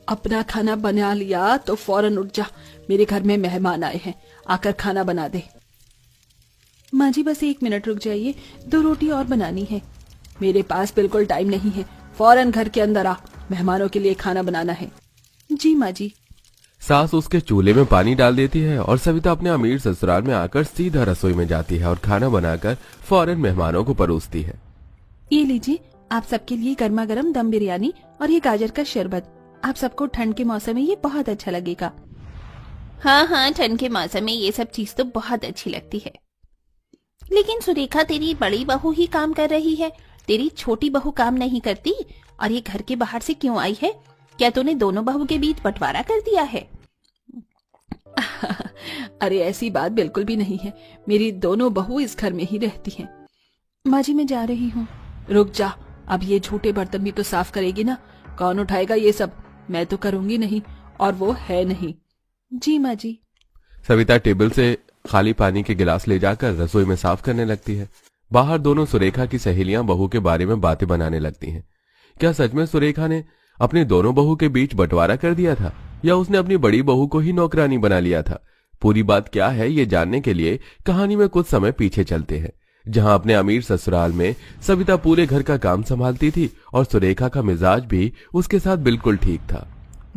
अपना खाना बना लिया तो फौरन उठ जा, मेरे घर में मेहमान आए हैं, आकर खाना बना दे। माँ जी बस 1 मिनट रुक जाइए, 2 रोटी और बनानी है। मेरे पास बिल्कुल टाइम नहीं है, फौरन घर के अंदर आ, मेहमानों के लिए खाना बनाना है। जी माँ जी। सास उसके चूल्हे में पानी डाल देती है और सविता अपने अमीर ससुराल में आकर सीधा रसोई में जाती है और खाना बनाकर फौरन मेहमानों को परोसती है। ये लीजिए, आप सबके लिए गर्मा गर्म दम बिरयानी और ये गाजर का शरबत। आप सबको ठंड के मौसम में ये बहुत अच्छा लगेगा। हाँ हाँ, ठंड के मौसम में ये सब चीज तो बहुत अच्छी लगती है। लेकिन सुरेखा, तेरी बड़ी बहू ही काम कर रही है, तेरी छोटी बहू काम नहीं करती। और ये घर के बाहर से क्यों आई है? क्या तूने दोनों बहू के बीच बंटवारा कर दिया है? अरे ऐसी बात बिल्कुल भी नहीं है, मेरी दोनों बहू इस घर में ही रहती हैं। माँ जी मैं जा रही हूँ। रुक जा, अब ये झूठे बर्तन भी तो साफ करेगी ना, कौन उठाएगा ये सब? मैं तो करूंगी नहीं, और वो है नहीं। जी माँ जी। सविता टेबल से खाली पानी के गिलास ले जाकर रसोई में साफ करने लगती है। बाहर दोनों सुरेखा की सहेलियां बहू के बारे में बातें बनाने लगती हैं। क्या सच में सुरेखा ने अपनी दोनों बहू के बीच बंटवारा कर दिया था, या उसने अपनी बड़ी बहू को ही नौकरानी बना लिया था? पूरी बात क्या है ये जानने के लिए कहानी में कुछ समय पीछे चलते हैं, जहां अपने अमीर ससुराल में सविता पूरे घर का काम संभालती थी और सुरेखा का मिजाज भी उसके साथ बिल्कुल ठीक था।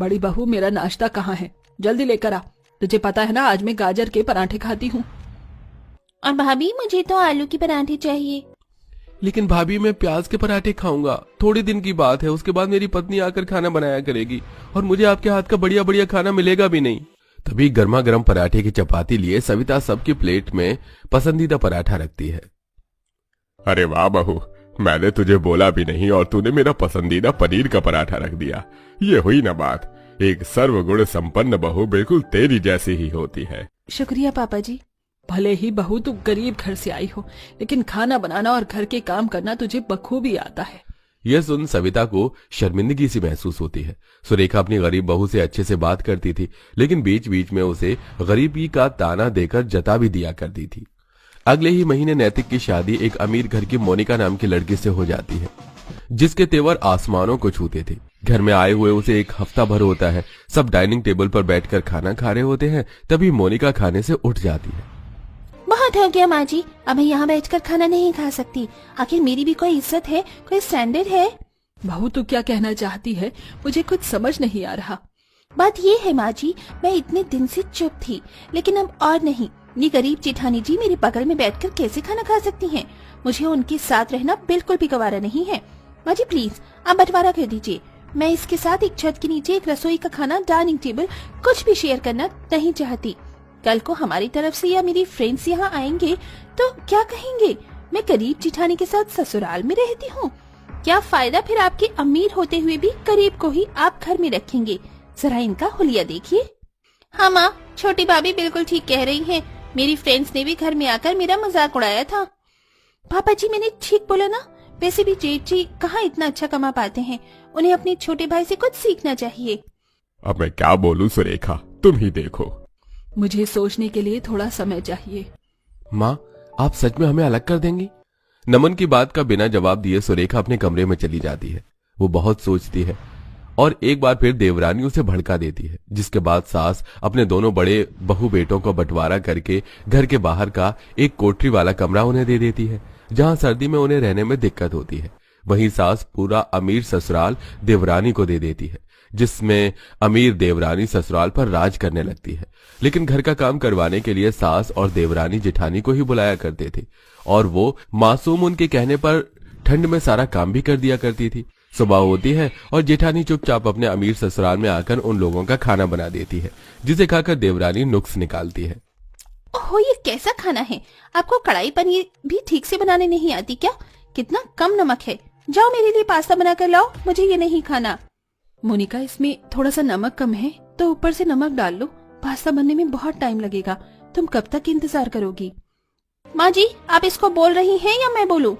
बड़ी बहू, मेरा नाश्ता कहाँ है? जल्दी लेकर आ, तुझे पता है ना आज मैं गाजर के पराठे खाती हूँ। और भाभी, मुझे तो आलू की पराठे चाहिए। लेकिन भाभी, मैं प्याज के पराठे खाऊंगा, थोड़े दिन की बात है, उसके बाद मेरी पत्नी आकर खाना बनाया करेगी और मुझे आपके हाथ का बढ़िया बढ़िया खाना मिलेगा भी नहीं। तभी गर्मा गर्म पराठे की चपाती लिए सविता सबकी प्लेट में पसंदीदा पराठा रखती है। अरे वाह बहू, मैंने तुझे बोला भी नहीं और तूने मेरा पसंदीदा पनीर का पराठा रख दिया। ये हुई ना बात, एक सर्वगुण संपन्न बहू बिल्कुल तेरी जैसी ही होती है। शुक्रिया पापा जी। भले ही बहू तू गरीब घर से आई हो, लेकिन खाना बनाना और घर के काम करना तुझे बखूबी आता है। यह सुन सविता को शर्मिंदगी सी महसूस होती है। सुरेखा अपनी गरीब बहू से अच्छे से बात करती थी, लेकिन बीच बीच में उसे गरीबी का ताना देकर जता भी दिया करती थी। अगले ही महीने नैतिक की शादी एक अमीर घर की मोनिका नाम की लड़की से हो जाती है, जिसके तेवर आसमानों को छूते थे। घर में आए हुए उसे 1 हफ्ता भर होता है। सब डाइनिंग टेबल पर बैठकर खाना खा रहे होते हैं, तभी मोनिका खाने से उठ जाती है। बहुत हो गया माँ जी, अब मैं यहाँ बैठकर खाना नहीं खा सकती। आखिर मेरी भी कोई इज्जत है, कोई स्टैंडर्ड है। बहू तू क्या कहना चाहती है? मुझे कुछ समझ नहीं आ रहा। बात ये है माँ जी, मैं इतने दिन से चुप थी, लेकिन अब और नहीं। ये गरीब जेठानी जी मेरे बगल में बैठकर कैसे खाना खा सकती हैं? मुझे उनके साथ रहना बिल्कुल भी गवारा नहीं है। माँ जी प्लीज आप बंटवारा कर दीजिए। मैं इसके साथ एक छत के नीचे एक रसोई का खाना, डाइनिंग टेबल कुछ भी शेयर करना नहीं चाहती। कल को हमारी तरफ से या मेरी फ्रेंड्स यहाँ आएंगे तो क्या कहेंगे? मैं गरीब जेठानी के साथ ससुराल में रहती हूँ। क्या फायदा फिर आपके अमीर होते हुए भी गरीब को ही आप घर में रखेंगे? जरा इनका हुलिया देखिए। हाँ माँ, छोटी भाभी बिल्कुल ठीक कह रही है। मेरी फ्रेंड्स ने भी घर में आकर मेरा मजाक उड़ाया था। पापा जी मैंने ठीक बोला ना? वैसे भी जेठ जी कहाँ इतना अच्छा कमा पाते हैं, उन्हें अपने छोटे भाई से कुछ सीखना चाहिए। अब मैं क्या बोलूं सुरेखा, तुम ही देखो। मुझे सोचने के लिए थोड़ा समय चाहिए। माँ, आप सच में हमें अलग कर देंगी? नमन की बात का बिना जवाब दिए सुरेखा अपने कमरे में चली जाती है। वो बहुत सोचती है और एक बार फिर देवरानी उसे भड़का देती है, जिसके बाद सास अपने दोनों बड़े बहू बेटों को बंटवारा करके घर के बाहर का एक कोठरी वाला कमरा उन्हें दे देती है, जहां सर्दी में उन्हें रहने में दिक्कत होती है। वहीं सास पूरा अमीर ससुराल देवरानी को दे देती है, जिसमें अमीर देवरानी ससुराल पर राज करने लगती है। लेकिन घर का काम करवाने के लिए सास और देवरानी जेठानी को ही बुलाया करते थे और वो मासूम उनके कहने पर ठंड में सारा काम भी कर दिया करती थी। सुबह होती है और जेठानी चुपचाप अपने अमीर ससुराल में आकर उन लोगों का खाना बना देती है, जिसे खाकर देवरानी नुक्स निकालती है। ओहो, ये कैसा खाना है? आपको कढ़ाई पनीर भी ठीक से बनाने नहीं आती क्या? कितना कम नमक है। जाओ मेरे लिए पास्ता बनाकर लाओ, मुझे ये नहीं खाना। मोनिका, इसमें थोड़ा सा नमक कम है तो ऊपर से नमक डाल लो। पास्ता बनने में बहुत टाइम लगेगा, तुम कब तक इंतजार करोगी? माँ जी, आप इसको बोल रही हैं या मैं बोलूं?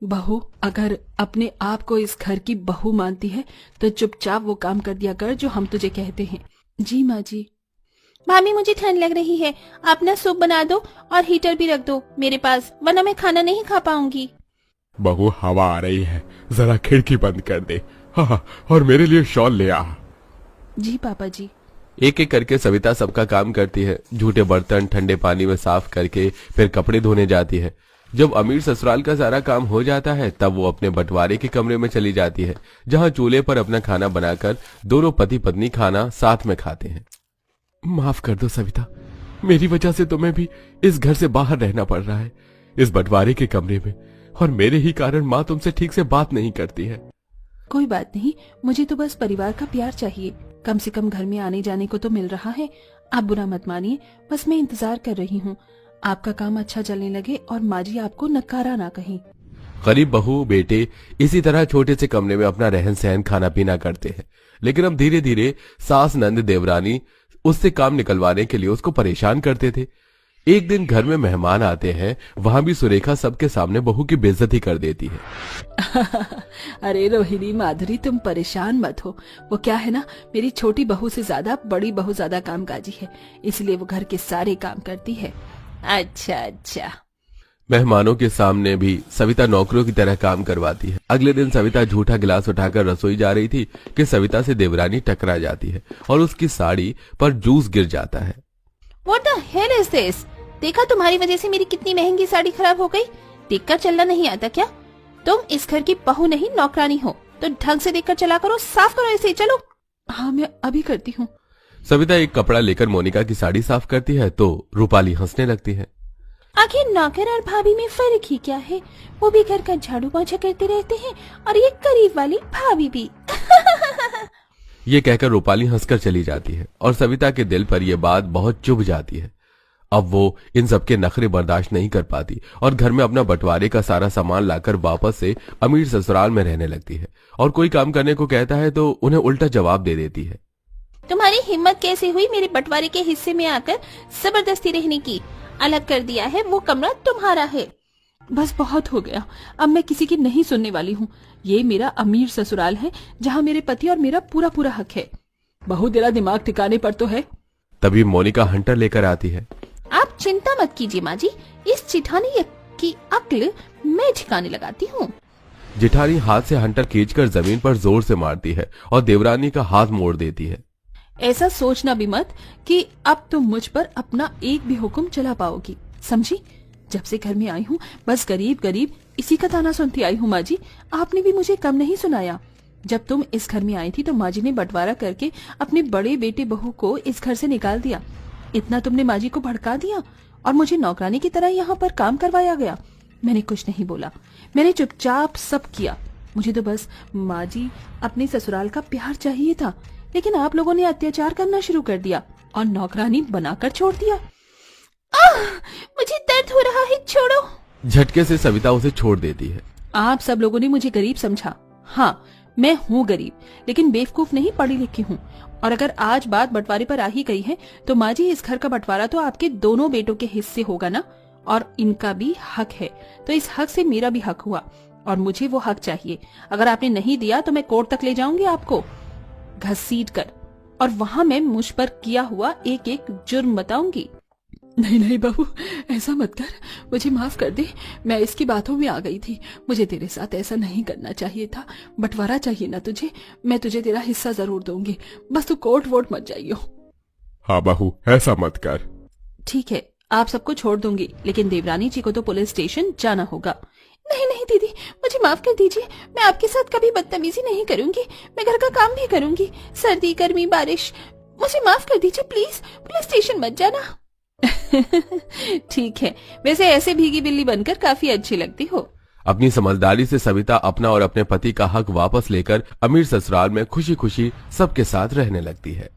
बहू, अगर अपने आप को इस घर की बहू मानती है तो चुपचाप वो काम कर दिया कर जो हम तुझे कहते हैं। जी माँ जी। मामी, मुझे ठंड लग रही है, आप ना सूप बना दो और हीटर भी रख दो मेरे पास, वरना मैं खाना नहीं खा पाऊंगी। बहू, हवा आ रही है, जरा खिड़की बंद कर दे। हाँ, और मेरे लिए शॉल ले आ। जी पापा जी। एक एक करके सविता सबका काम करती है। झूठे बर्तन ठंडे पानी में साफ करके फिर कपड़े धोने जाती है। जब अमीर ससुराल का सारा काम हो जाता है तब वो अपने बंटवारे के कमरे में चली जाती है, जहां चूल्हे पर अपना खाना बनाकर दोनों पति पत्नी खाना साथ में खाते हैं। माफ कर दो सविता, मेरी वजह से तुम्हें भी इस घर से बाहर रहना पड़ रहा है, इस बंटवारे के कमरे में, और मेरे ही कारण माँ तुमसे ठीक से बात नहीं करती है। कोई बात नहीं, मुझे तो बस परिवार का प्यार चाहिए। कम से कम घर में आने जाने को तो मिल रहा है। आप बुरा मत मानिए, बस मैं इंतजार कर रही हूँ आपका काम अच्छा चलने लगे और माँ जी आपको नकारा ना कहीं। गरीब बहू बेटे इसी तरह छोटे से कमरे में अपना रहन सहन खाना पीना करते हैं, लेकिन अब धीरे धीरे सास नंद देवरानी उससे काम निकलवाने के लिए उसको परेशान करते थे। एक दिन घर में मेहमान आते हैं, वहां भी सुरेखा सबके सामने बहू की बेइज्जती कर देती है। अरे रोहिणी माधुरी, तुम परेशान मत हो। वो क्या है ना, मेरी छोटी बहू से ज्यादा बड़ी बहू ज्यादा कामकाजी है, इसलिए वो घर के सारे काम करती है। अच्छा अच्छा। मेहमानों के सामने भी सविता नौकरों की तरह काम करवाती है। अगले दिन सविता झूठा गिलास उठाकर रसोई जा रही थी कि सविता से देवरानी टकरा जाती है और उसकी साड़ी पर जूस गिर जाता है। What the hell is this? देखा तुम्हारी वजह से मेरी कितनी महंगी साड़ी खराब हो गई। देखकर चलना नहीं आता क्या? तुम इस घर की बहू नहीं नौकरानी हो, तो ढंग से देखकर चला करो, साफ करो इसे। चलो। हाँ मैं अभी करती हूँ। सविता एक कपड़ा लेकर मोनिका की साड़ी साफ करती है तो रूपाली हंसने लगती है। आखिर नौकर और भाभी में फर्क ही क्या है? वो भी घर का झाड़ू पोछा करते रहते हैं और ये करीब वाली भाभी भी। ये कहकर रूपाली हंसकर चली जाती है और सविता के दिल पर यह बात बहुत चुभ जाती है। अब वो इन सबके नखरे बर्दाश्त नहीं कर पाती और घर में अपना बंटवारे का सारा सामान लाकर वापस से अमीर ससुराल में रहने लगती है, और कोई काम करने को कहता है तो उन्हें उल्टा जवाब दे देती है। तुम्हारी हिम्मत कैसे हुई मेरे बंटवारे के हिस्से में आकर जबरदस्ती रहने की? अलग कर दिया है, वो कमरा तुम्हारा है। बस बहुत हो गया, अब मैं किसी की नहीं सुनने वाली हूँ। ये मेरा अमीर ससुराल है जहाँ मेरे पति और मेरा पूरा पूरा हक है। बहू तेरा दिमाग ठिकाने पर तो है। तभी मोनिका हंटर लेकर आती है। आप चिंता मत कीजिए माँ जी, इस चिठानी की अक्ल मैं ठिकाने लगाती हूँ। जेठानी हाथ से हंटर खींचकर जमीन पर जोर से मारती है और देवरानी का हाथ मोड़ देती है। ऐसा सोचना भी मत कि अब तुम मुझ पर अपना एक भी हुक्म चला पाओगी, समझी? जब से घर में आई हूँ बस गरीब गरीब इसी का ताना सुनती आई हूँ। माँ जी, आपने भी मुझे कम नहीं सुनाया। जब तुम इस घर में आई थी तो माँ जी ने बंटवारा करके अपने बड़े बेटे बहू को इस घर से निकाल दिया। इतना तुमने माँ जी को भड़का दिया और मुझे नौकरानी की तरह यहाँ पर काम करवाया गया। मैंने कुछ नहीं बोला, मैंने चुपचाप सब किया। मुझे तो बस माँ जी अपने ससुराल का प्यार चाहिए था, लेकिन आप लोगों ने अत्याचार करना शुरू कर दिया और नौकरानी बनाकर छोड़ दिया। मुझे दर्द हो रहा है, छोड़ो। झटके से सविता उसे छोड़ देती है। आप सब लोगों ने मुझे गरीब समझा। हाँ, मैं हूँ गरीब, लेकिन बेवकूफ नहीं, पढ़ी लिखी हूँ। और अगर आज बात बंटवारे पर आ ही गई है तो माँ जी इस घर का बंटवारा तो आपके दोनों बेटों के हिस्से होगा ना, और इनका भी हक है, तो इस हक से मेरा भी हक हुआ और मुझे वो हक चाहिए। अगर आपने नहीं दिया तो मैं कोर्ट तक ले जाऊंगी आपको घसीट कर, और वहां मैं मुझ पर किया हुआ एक एक जुर्म बताऊंगी। नहीं नहीं बहू, ऐसा मत कर, मुझे माफ कर दे। मैं इसकी बातों में आ गई थी, मुझे तेरे साथ ऐसा नहीं करना चाहिए था। बंटवारा चाहिए ना तुझे, मैं तुझे तेरा हिस्सा जरूर दूंगी, बस तू कोर्ट वोट मत जाइयो। हाँ बहू, ऐसा मत कर। ठीक है, आप सबको छोड़ दूंगी, लेकिन देवरानी जी को तो पुलिस स्टेशन जाना होगा। नहीं नहीं दीदी, मुझे माफ कर दीजिए, मैं आपके साथ कभी बदतमीजी नहीं करूंगी। मैं घर का काम भी करूंगी, सर्दी गर्मी बारिश। मुझे माफ कर दीजिए प्लीज, पुलिस स्टेशन मत जाना। ठीक है, वैसे ऐसे भीगी बिल्ली बनकर काफी अच्छी लगती हो। अपनी समझदारी से सविता अपना और अपने पति का हक वापस लेकर अमीर ससुराल में खुशी खुशी सबके साथ रहने लगती है।